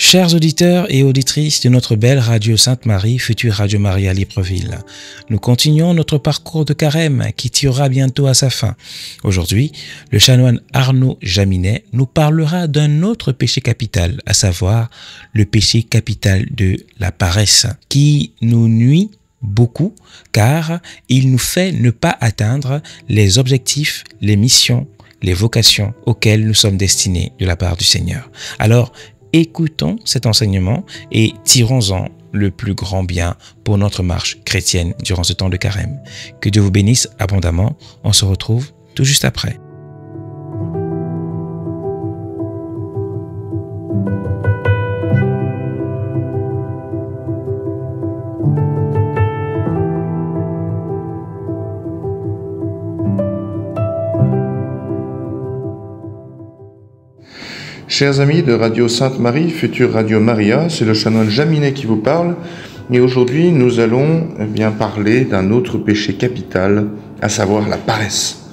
Chers auditeurs et auditrices de notre belle radio Sainte-Marie, future Radio Maria Libreville, nous continuons notre parcours de carême qui tirera bientôt à sa fin. Aujourd'hui, le chanoine Arnaud Jaminet nous parlera d'un autre péché capital, à savoir le péché capital de la paresse, qui nous nuit beaucoup car il nous fait ne pas atteindre les objectifs, les missions, les vocations auxquelles nous sommes destinés de la part du Seigneur. Alors, écoutons cet enseignement et tirons-en le plus grand bien pour notre marche chrétienne durant ce temps de carême. Que Dieu vous bénisse abondamment. On se retrouve tout juste après. Chers amis de Radio Sainte-Marie, future Radio Maria, c'est le chanoine Jaminet qui vous parle. Et aujourd'hui, nous allons parler d'un autre péché capital, à savoir la paresse.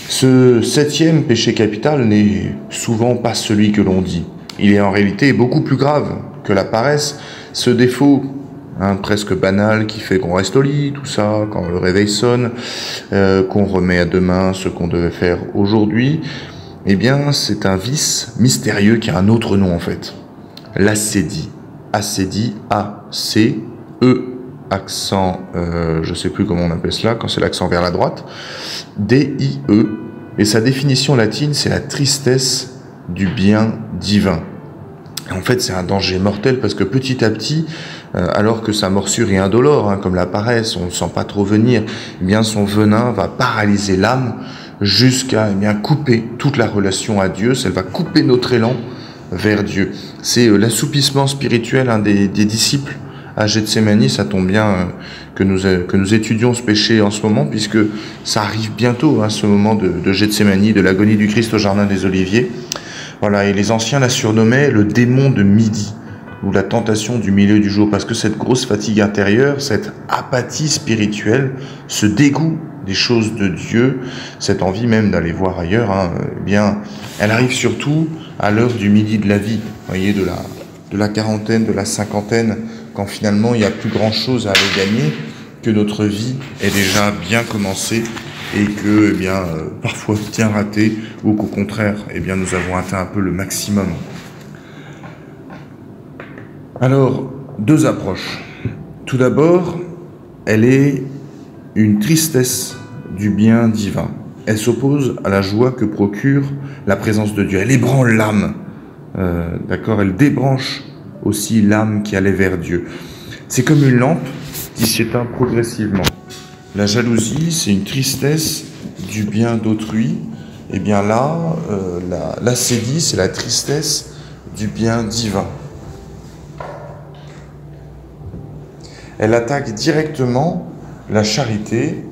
Ce 7e péché capital n'est souvent pas celui que l'on dit. Il est en réalité beaucoup plus grave que la paresse. Ce défaut presque banal qui fait qu'on reste au lit, tout ça, quand le réveil sonne, qu'on remet à demain ce qu'on devait faire aujourd'hui, eh bien, c'est un vice mystérieux qui a un autre nom en fait. L'acédie. Acédie, A-C-E, accent, je sais plus comment on appelle cela, quand c'est l'accent vers la droite, D-I-E, et sa définition latine, c'est la tristesse du bien divin. Et en fait, c'est un danger mortel parce que petit à petit, alors que sa morsure est indolore, comme la paresse, on ne sent pas trop venir, eh bien son venin va paralyser l'âme jusqu'à couper toute la relation à Dieu. Elle va couper notre élan vers Dieu. C'est l'assoupissement spirituel des disciples à Gethsémani. Ça tombe bien que nous étudions ce péché en ce moment, puisque ça arrive bientôt, ce moment de Gethsémani, de l'agonie du Christ au jardin des Oliviers. Voilà, et les anciens la surnommaient le démon de midi, ou la tentation du milieu du jour, parce que cette grosse fatigue intérieure, cette apathie spirituelle, ce dégoût des choses de Dieu, cette envie même d'aller voir ailleurs, elle arrive surtout à l'heure du midi de la vie, voyez, de la quarantaine, de la cinquantaine, quand finalement il n'y a plus grand chose à aller gagner, que notre vie est déjà bien commencée et que, parfois bien ratée, ou qu'au contraire, nous avons atteint un peu le maximum. Alors, deux approches. Tout d'abord, elle est une tristesse du bien divin. Elle s'oppose à la joie que procure la présence de Dieu. Elle ébranle l'âme, elle débranche aussi l'âme qui allait vers Dieu. C'est comme une lampe qui s'éteint progressivement. La jalousie, c'est une tristesse du bien d'autrui. L'acédie, c'est la tristesse du bien divin. Elle attaque directement la charité,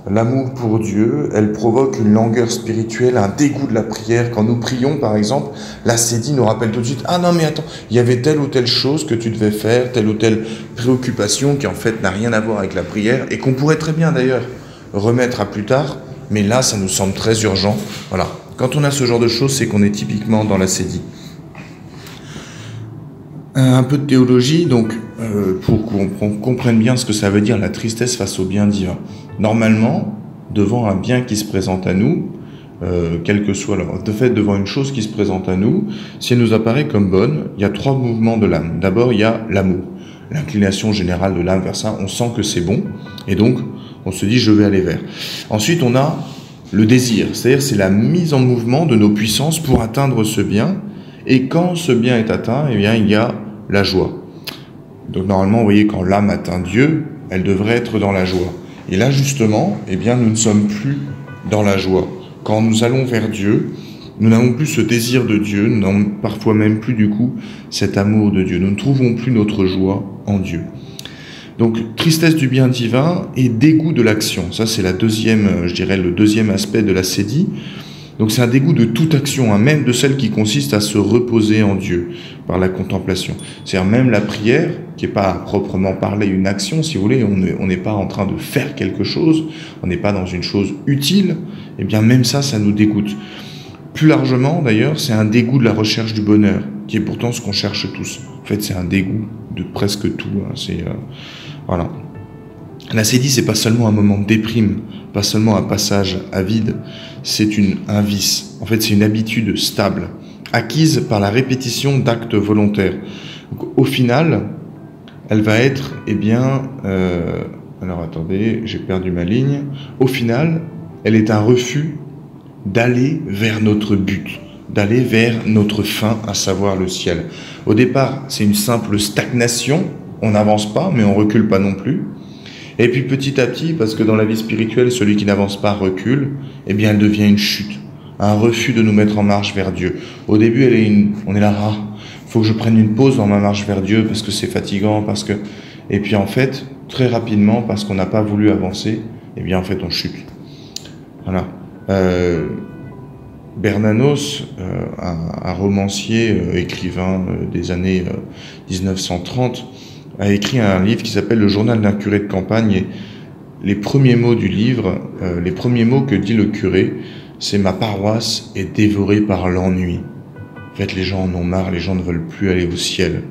l'amour pour Dieu. Elle provoque une langueur spirituelle, un dégoût de la prière. Quand nous prions, par exemple, l'acédie nous rappelle tout de suite « Ah non, mais attends, il y avait telle ou telle chose que tu devais faire, telle ou telle préoccupation qui en fait n'a rien à voir avec la prière et qu'on pourrait très bien d'ailleurs remettre à plus tard, mais là, ça nous semble très urgent. » Voilà. Quand on a ce genre de choses, c'est qu'on est typiquement dans l'acédie. Un peu de théologie, donc, pour qu'on comprenne bien ce que ça veut dire la tristesse face au bien divin. Normalement, devant un bien qui se présente à nous, quel que soit devant une chose qui se présente à nous, si elle nous apparaît comme bonne, il y a trois mouvements de l'âme. D'abord, il y a l'amour, l'inclination générale de l'âme vers ça, on sent que c'est bon, et donc on se dit je vais aller vers. Ensuite, on a le désir, c'est-à-dire c'est la mise en mouvement de nos puissances pour atteindre ce bien, et quand ce bien est atteint, il y a la joie. Donc normalement, vous voyez, quand l'âme atteint Dieu, elle devrait être dans la joie. Et là, justement, nous ne sommes plus dans la joie. Quand nous allons vers Dieu, nous n'avons plus ce désir de Dieu, nous n'avons parfois même plus du coup cet amour de Dieu. Nous ne trouvons plus notre joie en Dieu. Donc, tristesse du bien divin et dégoût de l'action. Ça, c'est le deuxième aspect de l'acédie. Donc c'est un dégoût de toute action, même de celle qui consiste à se reposer en Dieu par la contemplation. C'est-à-dire même la prière, qui n'est pas à proprement parler une action, si vous voulez, on n'est pas en train de faire quelque chose, on n'est pas dans une chose utile, même ça nous dégoûte. Plus largement, d'ailleurs, c'est un dégoût de la recherche du bonheur, qui est pourtant ce qu'on cherche tous. En fait, c'est un dégoût de presque tout. Hein. Voilà. L'acédie, c'est pas seulement un moment de déprime, pas seulement un passage à vide, c'est un vice. En fait, c'est une habitude stable, acquise par la répétition d'actes volontaires. Donc, au final, elle va être, alors attendez, j'ai perdu ma ligne. Au final, elle est un refus d'aller vers notre but, d'aller vers notre fin, à savoir le ciel. Au départ, c'est une simple stagnation, on n'avance pas, mais on recule pas non plus. Et puis petit à petit, parce que dans la vie spirituelle, celui qui n'avance pas recule, eh bien elle devient une chute, un refus de nous mettre en marche vers Dieu. Au début, on est là, faut que je prenne une pause dans ma marche vers Dieu, parce que c'est fatigant, Et puis en fait, très rapidement, parce qu'on n'a pas voulu avancer, eh bien en fait on chute. Voilà. Bernanos, un romancier, écrivain des années 1930, a écrit un livre qui s'appelle « Le journal d'un curé de campagne ». Et les premiers mots du livre, les premiers mots que dit le curé, c'est « Ma paroisse est dévorée par l'ennui ». En fait, les gens en ont marre, les gens ne veulent plus aller au ciel.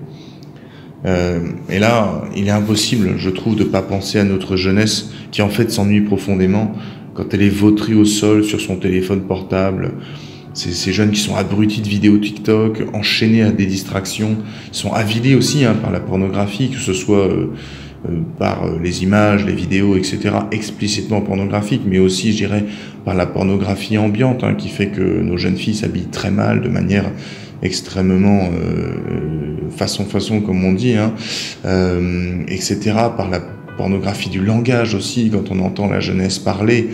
Et là, il est impossible, je trouve, de ne pas penser à notre jeunesse qui en fait s'ennuie profondément quand elle est vautrie au sol sur son téléphone portable. Ces jeunes qui sont abrutis de vidéos TikTok, enchaînés à des distractions, sont avilés aussi par la pornographie, que ce soit par les images, les vidéos, etc., explicitement pornographiques, mais aussi, je dirais, par la pornographie ambiante, qui fait que nos jeunes filles s'habillent très mal, de manière extrêmement façon, comme on dit, etc., par la pornographie du langage aussi, quand on entend la jeunesse parler,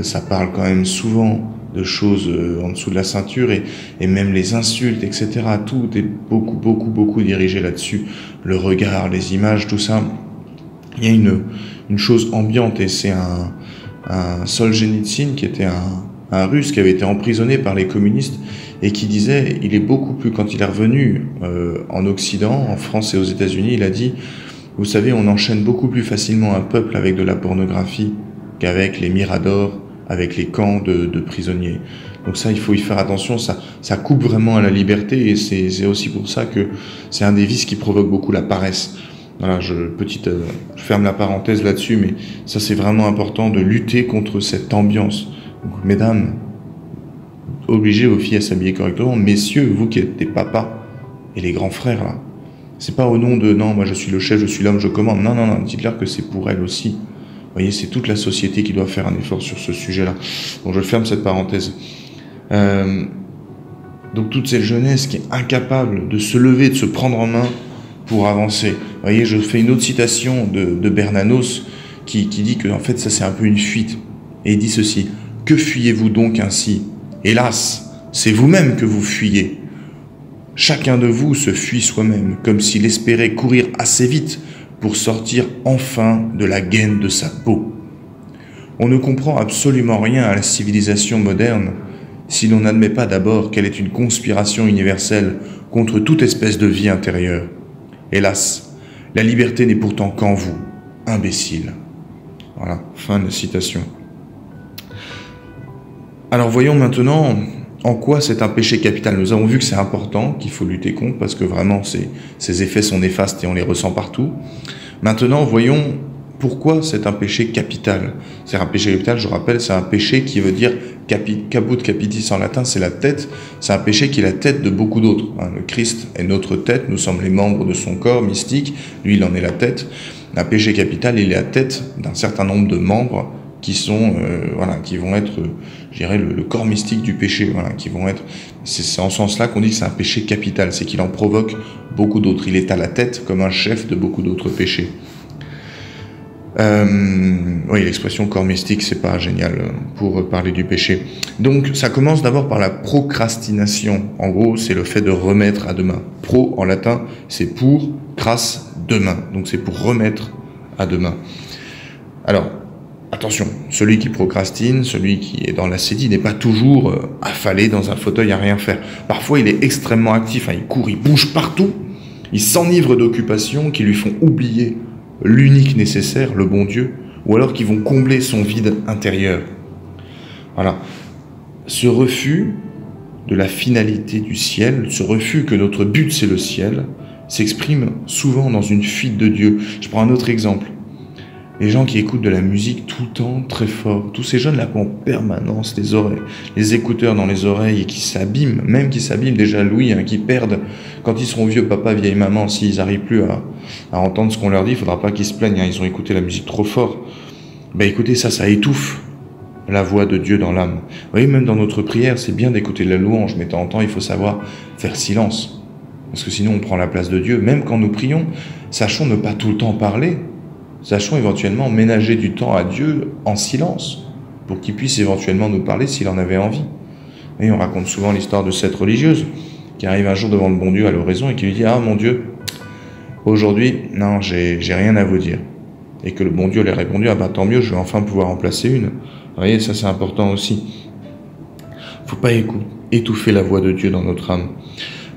ça parle quand même souvent de choses en dessous de la ceinture, et même les insultes, etc. Tout est beaucoup dirigé là-dessus. Le regard, les images, tout ça. Il y a une chose ambiante, et c'est un Solzhenitsyn, qui était un Russe qui avait été emprisonné par les communistes, et qui disait, il est beaucoup plus, quand il est revenu en Occident, en France et aux États-Unis, il a dit, vous savez, on enchaîne beaucoup plus facilement un peuple avec de la pornographie qu'avec les miradors, avec les camps de prisonniers. Donc ça, il faut y faire attention, ça coupe vraiment à la liberté, et c'est aussi pour ça que c'est un des vices qui provoque beaucoup la paresse. Voilà, je ferme la parenthèse là-dessus, mais ça c'est vraiment important de lutter contre cette ambiance. Donc, mesdames, obligez vos filles à s'habiller correctement, messieurs, vous qui êtes des papas et les grands frères là, c'est pas au nom de non, moi je suis le chef, je suis l'homme, je commande. Non, dites-leur que c'est pour elles aussi. Vous voyez, c'est toute la société qui doit faire un effort sur ce sujet-là. Donc je ferme cette parenthèse. Donc toute cette jeunesse qui est incapable de se lever, de se prendre en main pour avancer. Vous voyez, je fais une autre citation de Bernanos qui dit que en fait ça c'est un peu une fuite. Et il dit ceci: que fuyez-vous donc ainsi? Hélas, c'est vous-même que vous fuyez. Chacun de vous se fuit soi-même, comme s'il espérait courir assez vite pour sortir enfin de la gaine de sa peau. On ne comprend absolument rien à la civilisation moderne si l'on n'admet pas d'abord qu'elle est une conspiration universelle contre toute espèce de vie intérieure. Hélas, la liberté n'est pourtant qu'en vous, imbécile. Voilà, fin de citation. Alors voyons maintenant en quoi c'est un péché capital. Nous avons vu que c'est important, qu'il faut lutter contre, parce que vraiment ces effets sont néfastes et on les ressent partout. Maintenant, voyons pourquoi c'est un péché capital. C'est un péché capital, je rappelle, c'est un péché qui veut dire caput capitis en latin, c'est la tête. C'est un péché qui est la tête de beaucoup d'autres. Le Christ est notre tête, nous sommes les membres de son corps mystique, lui il en est la tête. Un péché capital, il est la tête d'un certain nombre de membres qui sont, qui vont être, je dirais, le corps mystique du péché, qui vont être, c'est en ce sens-là qu'on dit que c'est un péché capital, c'est qu'il en provoque beaucoup d'autres. Il est à la tête comme un chef de beaucoup d'autres péchés. Oui, l'expression corps mystique, c'est pas génial pour parler du péché. Donc, ça commence d'abord par la procrastination. En gros, c'est le fait de remettre à demain. Pro, en latin, c'est pour, cras, demain. Donc, c'est pour remettre à demain. Alors, attention, celui qui procrastine, celui qui est dans l'acédie n'est pas toujours affalé dans un fauteuil à rien faire. Parfois, il est extrêmement actif, il court, il bouge partout, il s'enivre d'occupations qui lui font oublier l'unique nécessaire, le bon Dieu, ou alors qui vont combler son vide intérieur. Voilà. ce refus de la finalité du ciel, ce refus que notre but c'est le ciel, s'exprime souvent dans une fuite de Dieu. Je prends un autre exemple. Les gens qui écoutent de la musique tout le temps, très fort, tous ces jeunes-là qui ont en permanence les écouteurs dans les oreilles et qui s'abîment, même qui s'abîment déjà, Louis, qui perdent, quand ils seront vieux, papa, vieille maman, s'ils n'arrivent plus à entendre ce qu'on leur dit, il ne faudra pas qu'ils se plaignent, ils ont écouté la musique trop fort. Ben écoutez, ça étouffe la voix de Dieu dans l'âme. Vous voyez, même dans notre prière, c'est bien d'écouter la louange, mais de temps en temps, il faut savoir faire silence. Parce que sinon, on prend la place de Dieu. Même quand nous prions, sachons ne pas tout le temps parler. Sachons éventuellement ménager du temps à Dieu en silence, pour qu'il puisse éventuellement nous parler s'il en avait envie. Et on raconte souvent l'histoire de cette religieuse qui arrive un jour devant le bon Dieu à l'oraison et qui lui dit « Ah mon Dieu, aujourd'hui, non, j'ai rien à vous dire. » Et que le bon Dieu lui a répondu « Ah bah tant mieux, je vais enfin pouvoir en placer une. » Vous voyez, ça c'est important aussi. Il ne faut pas étouffer la voix de Dieu dans notre âme.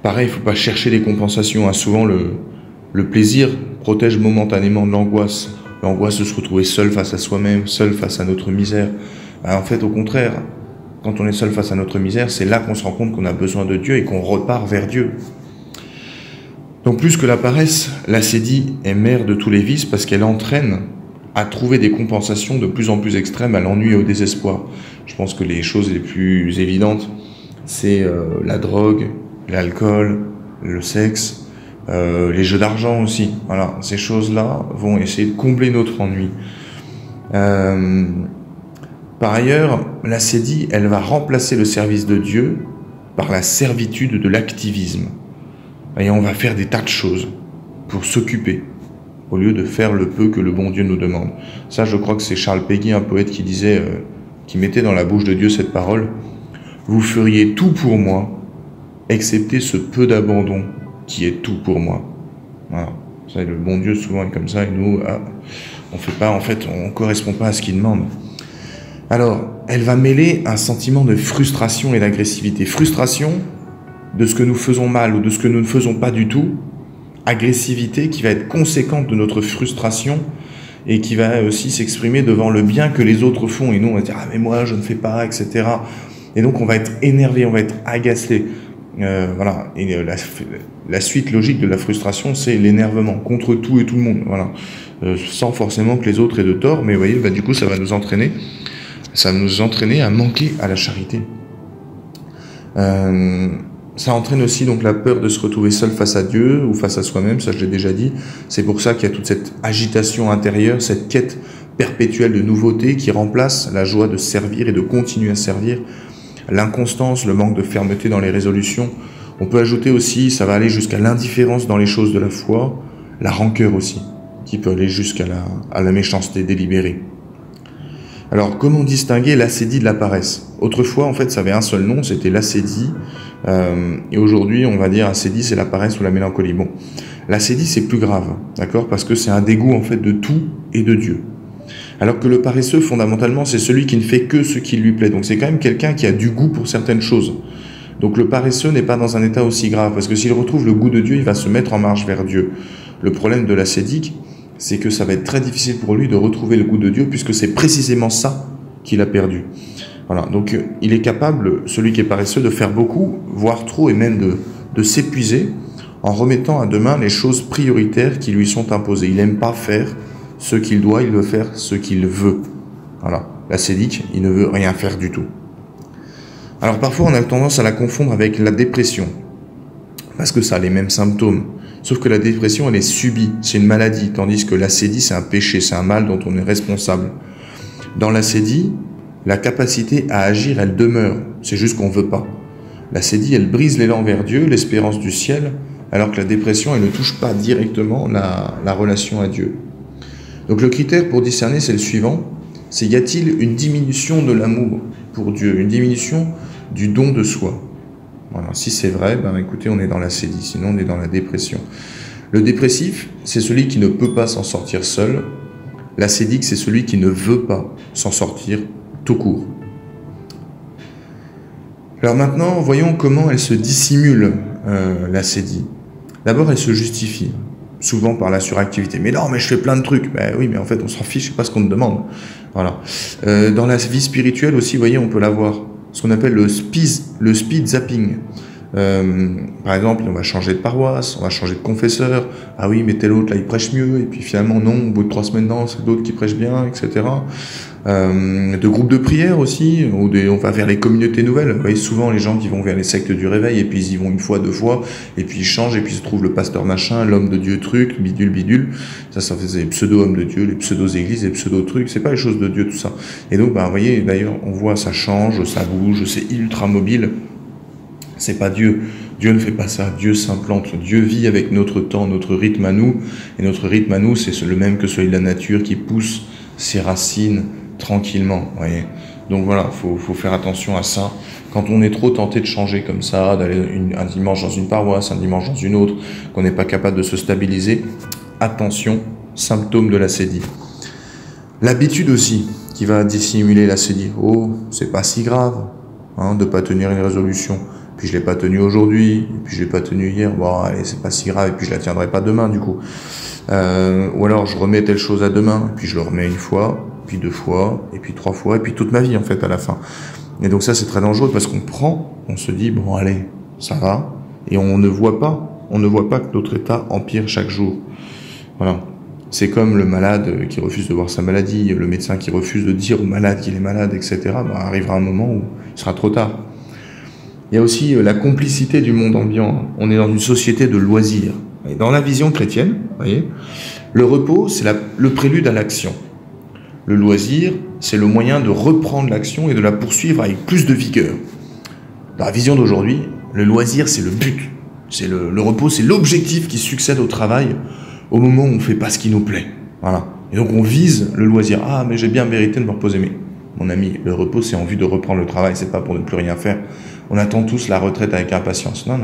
Pareil, il ne faut pas chercher des compensations. Souvent, le plaisir protège momentanément de l'angoisse. L'angoisse de se retrouver seul face à soi-même, seul face à notre misère. En fait, au contraire, quand on est seul face à notre misère, c'est là qu'on se rend compte qu'on a besoin de Dieu et qu'on repart vers Dieu. Donc plus que la paresse, l'acédie est mère de tous les vices parce qu'elle entraîne à trouver des compensations de plus en plus extrêmes à l'ennui et au désespoir. Je pense que les choses les plus évidentes, c'est la drogue, l'alcool, le sexe, les jeux d'argent aussi. Voilà, ces choses-là vont essayer de combler notre ennui. Par ailleurs, l'acédie, elle va remplacer le service de Dieu par la servitude de l'activisme. Et on va faire des tas de choses pour s'occuper, au lieu de faire le peu que le bon Dieu nous demande. Ça, je crois que c'est Charles Péguy, un poète, qui disait, qui mettait dans la bouche de Dieu cette parole: « Vous feriez tout pour moi, excepté ce peu d'abandon qui est tout pour moi. » Voilà. Ça, le bon Dieu souvent est comme ça, et nous, on fait pas, en fait, on correspond pas à ce qu'il demande. Alors, elle va mêler un sentiment de frustration et d'agressivité. Frustration de ce que nous faisons mal ou de ce que nous ne faisons pas du tout. Agressivité qui va être conséquente de notre frustration et qui va aussi s'exprimer devant le bien que les autres font. Et nous, on va dire « Ah, mais moi, je ne fais pas, etc. » Et donc, on va être énervé, on va être agacé. Voilà. Et la suite logique de la frustration, c'est l'énervement contre tout et tout le monde. Voilà. Sans forcément que les autres aient de tort. Mais vous voyez, du coup, ça va nous entraîner à manquer à la charité. Ça entraîne aussi donc la peur de se retrouver seul face à Dieu ou face à soi-même, ça je l'ai déjà dit. C'est pour ça qu'il y a toute cette agitation intérieure, cette quête perpétuelle de nouveauté qui remplace la joie de servir et de continuer à servir. L'inconstance, le manque de fermeté dans les résolutions. On peut ajouter aussi, ça va aller jusqu'à l'indifférence dans les choses de la foi, la rancœur aussi, qui peut aller jusqu'à la méchanceté délibérée. Alors, comment distinguer l'acédie de la paresse? Autrefois, en fait, ça avait un seul nom, c'était l'acédie. Et aujourd'hui, on va dire acédie, c'est la paresse ou la mélancolie. Bon, l'acédie, c'est plus grave, d'accord? Parce que c'est un dégoût, en fait, de tout et de Dieu. Alors que le paresseux, fondamentalement, c'est celui qui ne fait que ce qui lui plaît. Donc, c'est quand même quelqu'un qui a du goût pour certaines choses. Donc, le paresseux n'est pas dans un état aussi grave, parce que s'il retrouve le goût de Dieu, il va se mettre en marche vers Dieu. Le problème de l'acédique, c'est que ça va être très difficile pour lui de retrouver le goût de Dieu, puisque c'est précisément ça qu'il a perdu. Voilà, donc il est capable, celui qui est paresseux, de faire beaucoup, voire trop, et même de s'épuiser, en remettant à demain les choses prioritaires qui lui sont imposées. Il n'aime pas faire ce qu'il doit, il veut faire ce qu'il veut. Voilà, l'acédique, il ne veut rien faire du tout. Alors parfois on a tendance à la confondre avec la dépression, parce que ça a les mêmes symptômes. Sauf que la dépression, elle est subie, c'est une maladie, tandis que l'acédie, c'est un péché, c'est un mal dont on est responsable. Dans l'acédie, la capacité à agir, elle demeure, c'est juste qu'on ne veut pas. L'acédie, elle brise l'élan vers Dieu, l'espérance du ciel, alors que la dépression, elle ne touche pas directement la relation à Dieu. Donc le critère pour discerner, c'est le suivant, c'est y a-t-il une diminution de l'amour pour Dieu, une diminution du don de soi? Voilà, si c'est vrai, ben écoutez, on est dans l'acédie, sinon on est dans la dépression. Le dépressif, c'est celui qui ne peut pas s'en sortir seul. L'acédique, c'est celui qui ne veut pas s'en sortir tout court. Alors maintenant, voyons comment elle se dissimule, l'acédie. D'abord, elle se justifie, souvent par la suractivité. Mais non, mais je fais plein de trucs. Ben oui, mais en fait, on s'en fiche, c'est pas ce qu'on te demande. Voilà. Dans la vie spirituelle aussi, vous voyez, on peut l'avoir. ce qu'on appelle le speed zapping. Par exemple, on va changer de paroisse, on va changer de confesseur. Ah oui, mais tel autre, là, il prêche mieux. Et puis finalement, non, au bout de 3 semaines, non, c'est d'autres qui prêchent bien, etc. De groupes de prière aussi, on va vers les communautés nouvelles. Vous voyez, souvent, les gens qui vont vers les sectes du réveil, et puis ils y vont 1 fois, 2 fois, et puis ils changent, et puis ils se trouvent le pasteur machin, l'homme de Dieu truc, bidule. Ça fait les pseudo-hommes de Dieu, les pseudo-églises, les pseudo-trucs. C'est pas les choses de Dieu, tout ça. Et donc, vous voyez, d'ailleurs, on voit, ça change, ça bouge, c'est ultra mobile. C'est pas Dieu. Dieu ne fait pas ça. Dieu s'implante. Dieu vit avec notre temps, notre rythme à nous. Et notre rythme à nous, c'est le même que celui de la nature qui pousse ses racines tranquillement. Voyez. Donc voilà, faut faire attention à ça. Quand on est trop tenté de changer comme ça, d'aller un dimanche dans une paroisse, un dimanche dans une autre, qu'on n'est pas capable de se stabiliser, attention, symptôme de l'acédie. L'habitude aussi, qui va dissimuler l'acédie. Oh, c'est pas si grave, de pas tenir une résolution. Puis je l'ai pas tenue aujourd'hui, et puis je l'ai pas tenue hier, bon allez, c'est pas si grave, et puis je la tiendrai pas demain du coup. Ou alors je remets telle chose à demain, et puis je le remets 1 fois, puis 2 fois, et puis 3 fois, et puis toute ma vie en fait à la fin. Et donc ça c'est très dangereux parce on se dit bon allez, ça va, et on ne voit pas que notre état empire chaque jour. Voilà. C'est comme le malade qui refuse de voir sa maladie, le médecin qui refuse de dire au malade qu'il est malade, etc. Arrivera un moment où il sera trop tard. Il y a aussi la complicité du monde ambiant. On est dans une société de loisirs. Et dans la vision chrétienne, vous voyez, le repos, c'est le prélude à l'action. Le loisir, c'est le moyen de reprendre l'action et de la poursuivre avec plus de vigueur. Dans la vision d'aujourd'hui, le loisir, c'est le but. C'est le repos, c'est l'objectif qui succède au travail au moment où on ne fait pas ce qui nous plaît. Voilà. Et donc on vise le loisir. Ah, mais j'ai bien mérité de me reposer. Mais mon ami, le repos, c'est en vue de reprendre le travail, c'est pas pour ne plus rien faire. On attend tous la retraite avec impatience. Non.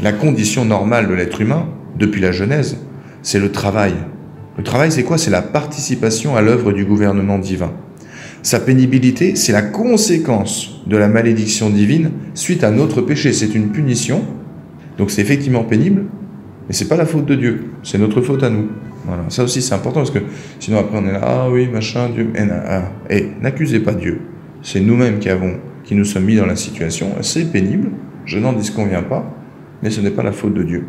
La condition normale de l'être humain, depuis la Genèse, c'est le travail. Le travail, c'est quoi? C'est la participation à l'œuvre du gouvernement divin. Sa pénibilité, c'est la conséquence de la malédiction divine suite à notre péché. C'est une punition. Donc c'est effectivement pénible, mais c'est pas la faute de Dieu. C'est notre faute à nous. Voilà. Ça aussi, c'est important parce que sinon après on est là, ah oui, machin, Dieu. Et n'accusez pas Dieu. C'est nous-mêmes qui nous sommes mis dans la situation. C'est pénible, je n'en disconviens pas, mais ce n'est pas la faute de Dieu.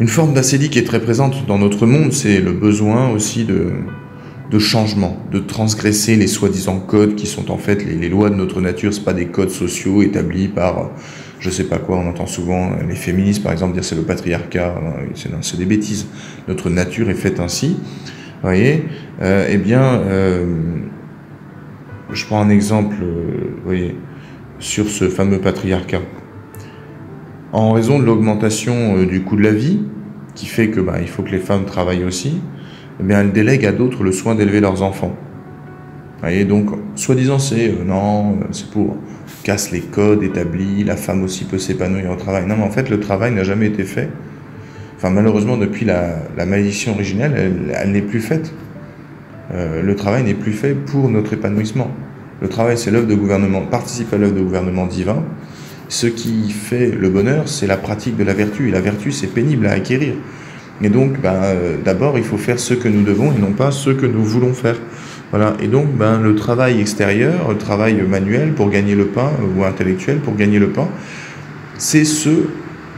Une forme d'acédie qui est très présente dans notre monde, c'est le besoin aussi de changement, de transgresser les soi-disant codes qui sont en fait les lois de notre nature. C'est pas des codes sociaux établis par je sais pas quoi. On entend souvent les féministes par exemple dire c'est le patriarcat, c'est des bêtises. Notre nature est faite ainsi. Vous voyez, je prends un exemple, vous voyez, sur ce fameux patriarcat. En raison de l'augmentation du coût de la vie, qui fait que il faut que les femmes travaillent aussi, elles délèguent à d'autres le soin d'élever leurs enfants. Vous voyez, donc, soi-disant, c'est pour casse les codes établis, la femme aussi peut s'épanouir au travail. Non, mais en fait, le travail n'a jamais été fait. Enfin, malheureusement, depuis la malédiction originelle, elle n'est plus faite. Le travail n'est plus fait pour notre épanouissement. Le travail, c'est l'œuvre de gouvernement, participe à l'œuvre de gouvernement divin. Ce qui fait le bonheur, c'est la pratique de la vertu. Et la vertu, c'est pénible à acquérir. Et donc, d'abord, il faut faire ce que nous devons et non pas ce que nous voulons faire. Voilà. Et donc, le travail extérieur, le travail manuel pour gagner le pain, ou intellectuel pour gagner le pain, c'est ce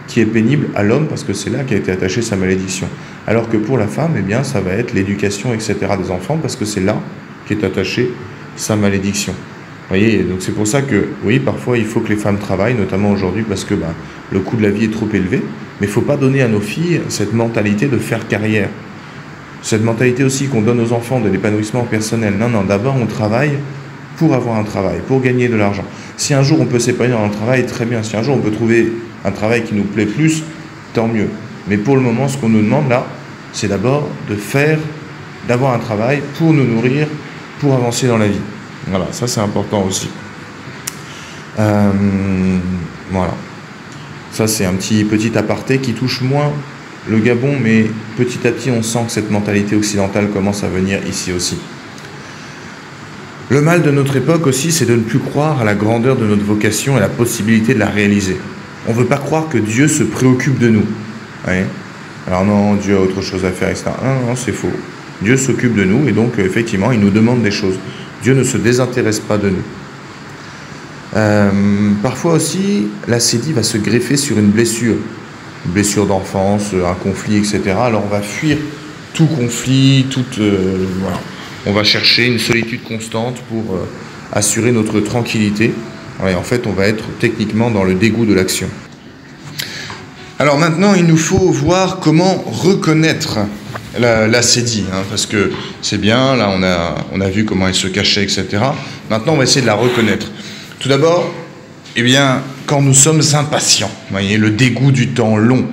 qui est pénible à l'homme parce que c'est là qu'a été attachée sa malédiction. Alors que pour la femme, ça va être l'éducation, etc. des enfants parce que c'est là qu'est attachée sa malédiction. Vous voyez, donc c'est pour ça que, oui, parfois il faut que les femmes travaillent, notamment aujourd'hui parce que le coût de la vie est trop élevé, mais il ne faut pas donner à nos filles cette mentalité de faire carrière. Cette mentalité aussi qu'on donne aux enfants de l'épanouissement personnel. Non, d'abord on travaille pour avoir un travail, pour gagner de l'argent. Si un jour on peut s'épanouir dans le travail, très bien. Si un jour on peut trouver un travail qui nous plaît plus, tant mieux. Mais pour le moment, ce qu'on nous demande là, c'est d'abord d'avoir un travail pour nous nourrir, pour avancer dans la vie. Voilà, ça c'est important aussi. Voilà. Ça c'est un petit aparté qui touche moins le Gabon, mais petit à petit on sent que cette mentalité occidentale commence à venir ici aussi. Le mal de notre époque aussi, c'est de ne plus croire à la grandeur de notre vocation et la possibilité de la réaliser. On ne veut pas croire que Dieu se préoccupe de nous. Ouais. Alors non, Dieu a autre chose à faire, etc. Non, c'est faux. Dieu s'occupe de nous et donc effectivement, il nous demande des choses. Dieu ne se désintéresse pas de nous. Parfois aussi, l'acédie va se greffer sur une blessure d'enfance, un conflit, etc. Alors on va fuir tout conflit, voilà. On va chercher une solitude constante pour assurer notre tranquillité. Et en fait, on va être techniquement dans le dégoût de l'action. Alors maintenant, il nous faut voir comment reconnaître l'acédie, parce que c'est bien, là on a vu comment elle se cachait, etc. Maintenant, on va essayer de la reconnaître. Tout d'abord, eh bien, quand nous sommes impatients, vous voyez, le dégoût du temps long.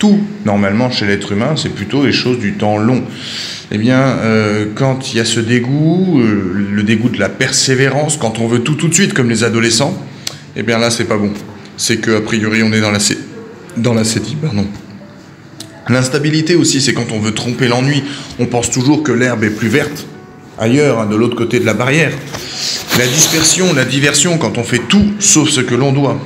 Tout, normalement, chez l'être humain, c'est plutôt les choses du temps long. Eh bien, quand il y a ce dégoût, le dégoût de la persévérance, quand on veut tout de suite, comme les adolescents, eh bien là, c'est pas bon. C'est qu'a priori, on est dans l'acédie, pardon. L'instabilité aussi, c'est quand on veut tromper l'ennui. On pense toujours que l'herbe est plus verte ailleurs, de l'autre côté de la barrière. La dispersion, la diversion, quand on fait tout sauf ce que l'on doit.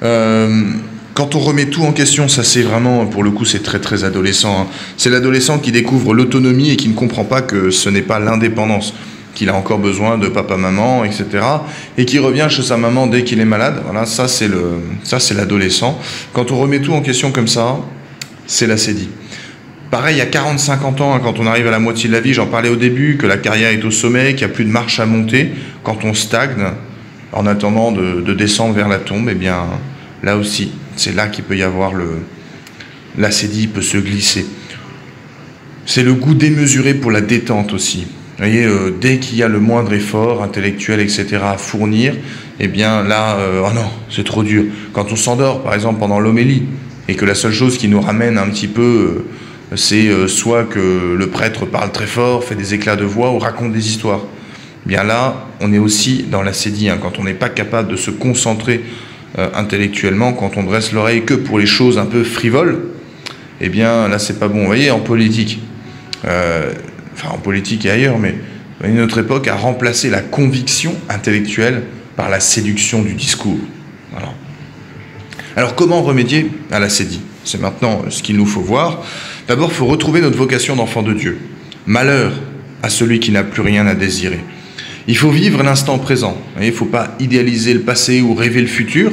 Quand on remet tout en question, ça c'est vraiment, pour le coup, c'est très très adolescent. C'est l'adolescent qui découvre l'autonomie et qui ne comprend pas que ce n'est pas l'indépendance, qu'il a encore besoin de papa-maman, etc. Et qui revient chez sa maman dès qu'il est malade. Voilà, ça c'est l'adolescent. Quand on remet tout en question comme ça, c'est l'acédie. Pareil, à 40-50 ans, quand on arrive à la moitié de la vie, j'en parlais au début, que la carrière est au sommet, qu'il n'y a plus de marche à monter, quand on stagne, en attendant de descendre vers la tombe, eh bien, là aussi, c'est là qu'il peut y avoir l'acédie peut se glisser. C'est le goût démesuré pour la détente aussi. Vous voyez, dès qu'il y a le moindre effort intellectuel, etc., à fournir, eh bien là, oh non, c'est trop dur. Quand on s'endort, par exemple, pendant l'homélie, et que la seule chose qui nous ramène un petit peu, c'est soit que le prêtre parle très fort, fait des éclats de voix ou raconte des histoires. Eh bien là, on est aussi dans l'acédie, quand on n'est pas capable de se concentrer intellectuellement, quand on dresse l'oreille que pour les choses un peu frivoles, eh bien là, c'est pas bon. Vous voyez, en politique, en politique et ailleurs, mais notre époque a remplacé la conviction intellectuelle par la séduction du discours. Voilà. Alors comment remédier à l'acédie? C'est maintenant ce qu'il nous faut voir. D'abord, il faut retrouver notre vocation d'enfant de Dieu. Malheur à celui qui n'a plus rien à désirer. Il faut vivre l'instant présent. Il ne faut pas idéaliser le passé ou rêver le futur.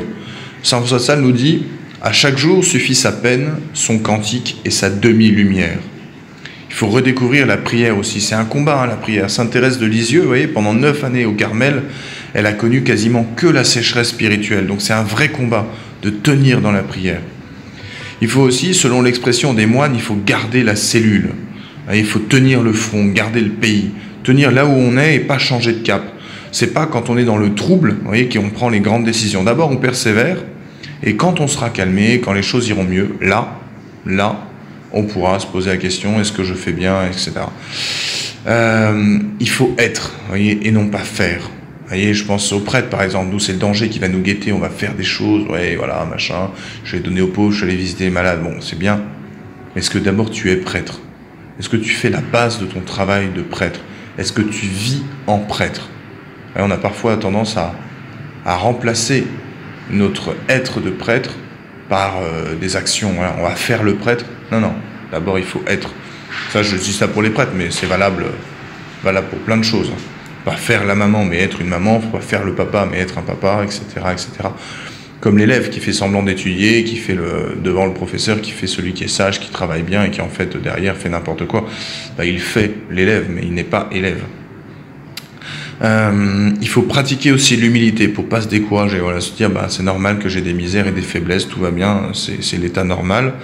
Saint François de Sales nous dit « À chaque jour suffit sa peine, son cantique et sa demi-lumière ». Il faut redécouvrir la prière aussi. C'est un combat, la prière. Sainte Thérèse de Lisieux, vous voyez, pendant 9 années au Carmel, elle a connu quasiment que la sécheresse spirituelle. Donc c'est un vrai combat de tenir dans la prière. Il faut aussi, selon l'expression des moines, il faut garder la cellule. Il faut tenir le front, garder le pays, tenir là où on est et pas changer de cap. C'est pas quand on est dans le trouble, vous voyez, qu'on prend les grandes décisions. D'abord, on persévère, et quand on sera calmé, quand les choses iront mieux, là, on pourra se poser la question, est-ce que je fais bien, etc. Il faut être, vous voyez, et non pas faire. Vous voyez, je pense aux prêtres, par exemple. Nous, c'est le danger qui va nous guetter. On va faire des choses, ouais, voilà, machin. Je vais donner aux pauvres, je vais aller visiter les malades. Bon, c'est bien. Mais est-ce que d'abord tu es prêtre? Est-ce que tu fais la base de ton travail de prêtre? Est-ce que tu vis en prêtre? Et on a parfois tendance à remplacer notre être de prêtre par des actions. Voilà, on va faire le prêtre. Non. D'abord, il faut être. Ça, je dis ça pour les prêtres, mais c'est valable pour plein de choses. Pas faire la maman, mais être une maman, pas faire le papa, mais être un papa, etc., etc. Comme l'élève qui fait semblant d'étudier, qui fait devant le professeur, qui fait celui qui est sage, qui travaille bien et qui en fait derrière fait n'importe quoi. Il fait l'élève, mais il n'est pas élève. Il faut pratiquer aussi l'humilité pour pas se décourager. Voilà, se dire c'est normal que j'ai des misères et des faiblesses, tout va bien, c'est l'état normal.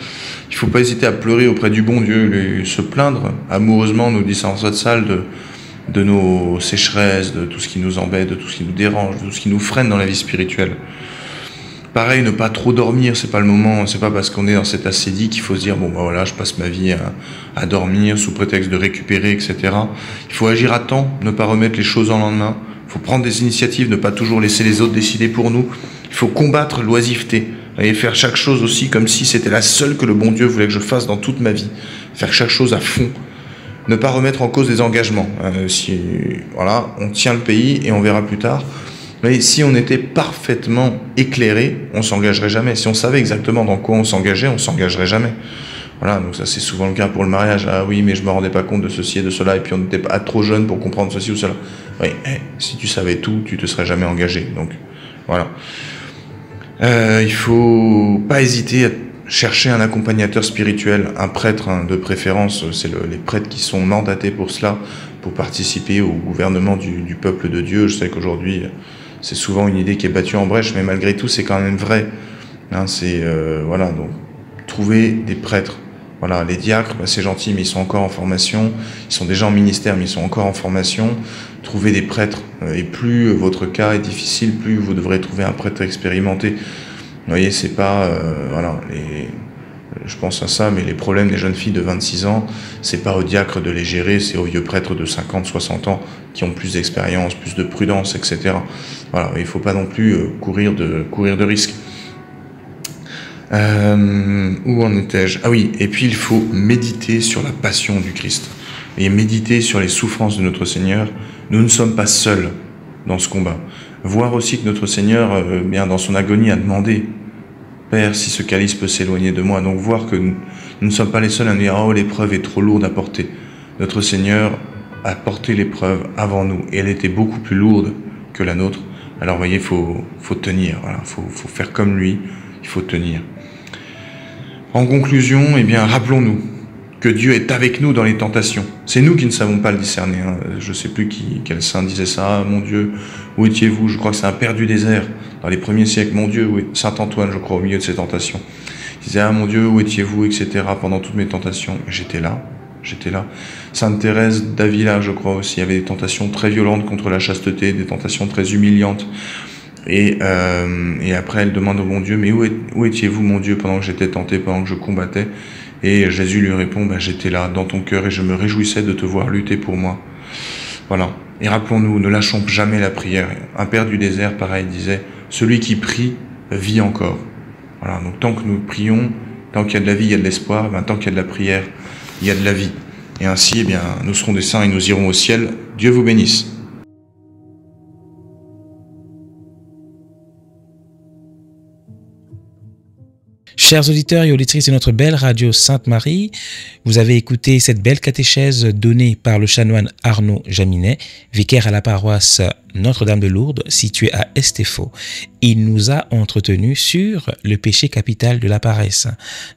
Il faut pas hésiter à pleurer auprès du bon Dieu, se plaindre amoureusement, nous dit Saint François de Sales, de nos sécheresses, de tout ce qui nous embête, de tout ce qui nous dérange, de tout ce qui nous freine dans la vie spirituelle. Pareil, ne pas trop dormir, c'est pas le moment, c'est pas parce qu'on est dans cette acédie qu'il faut se dire voilà, je passe ma vie à dormir sous prétexte de récupérer, etc. Il faut agir à temps, ne pas remettre les choses en lendemain. Il faut prendre des initiatives, ne pas toujours laisser les autres décider pour nous. Il faut combattre l'oisiveté et faire chaque chose aussi comme si c'était la seule que le bon Dieu voulait que je fasse dans toute ma vie. Faire chaque chose à fond. Ne pas remettre en cause des engagements. Voilà, on tient le pays et on verra plus tard. Mais si on était parfaitement éclairé, on ne s'engagerait jamais. Si on savait exactement dans quoi on s'engageait jamais. Voilà, donc ça c'est souvent le cas pour le mariage. Ah oui, mais je me rendais pas compte de ceci et de cela, et puis on n'était pas trop jeune pour comprendre ceci ou cela. Oui, si tu savais tout, tu te serais jamais engagé. Donc voilà. Il faut pas hésiter à chercher un accompagnateur spirituel, un prêtre de préférence. C'est les prêtres qui sont mandatés pour cela, pour participer au gouvernement du peuple de Dieu. Je sais qu'aujourd'hui, c'est souvent une idée qui est battue en brèche, mais malgré tout, c'est quand même vrai. Hein, voilà, donc trouver des prêtres. Voilà, les diacres, c'est gentil, mais ils sont encore en formation. Ils sont déjà en ministère, mais ils sont encore en formation. Trouvez des prêtres. Et plus votre cas est difficile, plus vous devrez trouver un prêtre expérimenté. Vous voyez, c'est pas... voilà, je pense à ça, mais les problèmes des jeunes filles de 26 ans, c'est pas aux diacres de les gérer, c'est aux vieux prêtres de 50, 60 ans qui ont plus d'expérience, plus de prudence, etc. Voilà, il faut pas non plus courir de risques. Où en étais-je? Ah oui, et puis il faut méditer sur la passion du Christ et méditer sur les souffrances de notre Seigneur. Nous ne sommes pas seuls dans ce combat. Voir aussi que notre Seigneur, bien dans son agonie, a demandé « Père, si ce calice peut s'éloigner de moi », donc voir que nous ne sommes pas les seuls à nous dire « Oh, l'épreuve est trop lourde à porter ». Notre Seigneur a porté l'épreuve avant nous et elle était beaucoup plus lourde que la nôtre. Alors, vous voyez, il faut tenir, voilà, faut faire comme lui, il faut tenir. En conclusion, eh bien, rappelons-nous que Dieu est avec nous dans les tentations. C'est nous qui ne savons pas le discerner. Hein. Je ne sais plus quel saint disait ça. Ah, mon Dieu, où étiez-vous? Je crois que c'est un père du désert dans les premiers siècles. Mon Dieu, où est Saint Antoine, je crois, au milieu de ses tentations. Il disait, ah mon Dieu, où étiez-vous, etc. pendant toutes mes tentations. J'étais là. Sainte Thérèse d'Avila, je crois aussi, avait des tentations très violentes contre la chasteté, des tentations très humiliantes. Et après, elle demande au bon Dieu, mais où étiez-vous, mon Dieu, pendant que j'étais tenté, pendant que je combattais? Et Jésus lui répond, j'étais là, dans ton cœur, et je me réjouissais de te voir lutter pour moi. Voilà. Et rappelons-nous, ne lâchons jamais la prière. Un père du désert, pareil, disait, celui qui prie vit encore. Voilà. Donc, tant que nous prions, tant qu'il y a de la vie, il y a de l'espoir, tant qu'il y a de la prière, il y a de la vie. Et ainsi, eh bien, nous serons des saints et nous irons au ciel. Dieu vous bénisse. Chers auditeurs et auditrices de notre belle radio Sainte-Marie, vous avez écouté cette belle catéchèse donnée par le chanoine Arnaud Jaminet, vicaire à la paroisse Notre-Dame de Lourdes, située à Estéfo. Il nous a entretenu sur le péché capital de la paresse.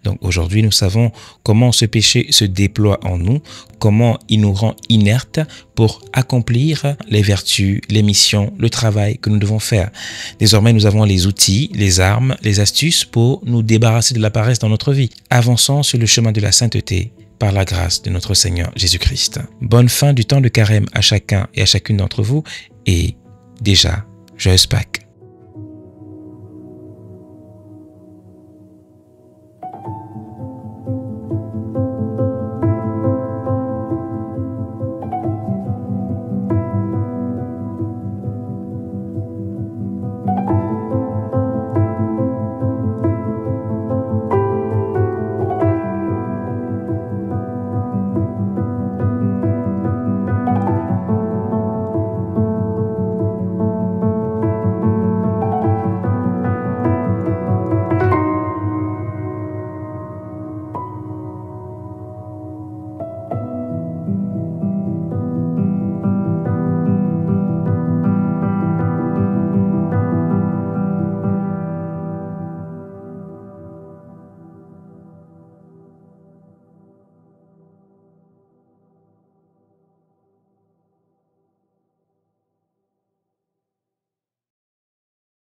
Donc aujourd'hui, nous savons comment ce péché se déploie en nous, comment il nous rend inertes pour accomplir les vertus, les missions, le travail que nous devons faire. Désormais, nous avons les outils, les armes, les astuces pour nous débarrasser de la paresse dans notre vie. Avançons sur le chemin de la sainteté par la grâce de notre Seigneur Jésus-Christ. Bonne fin du temps de carême à chacun et à chacune d'entre vous et déjà, joyeuse Pâques.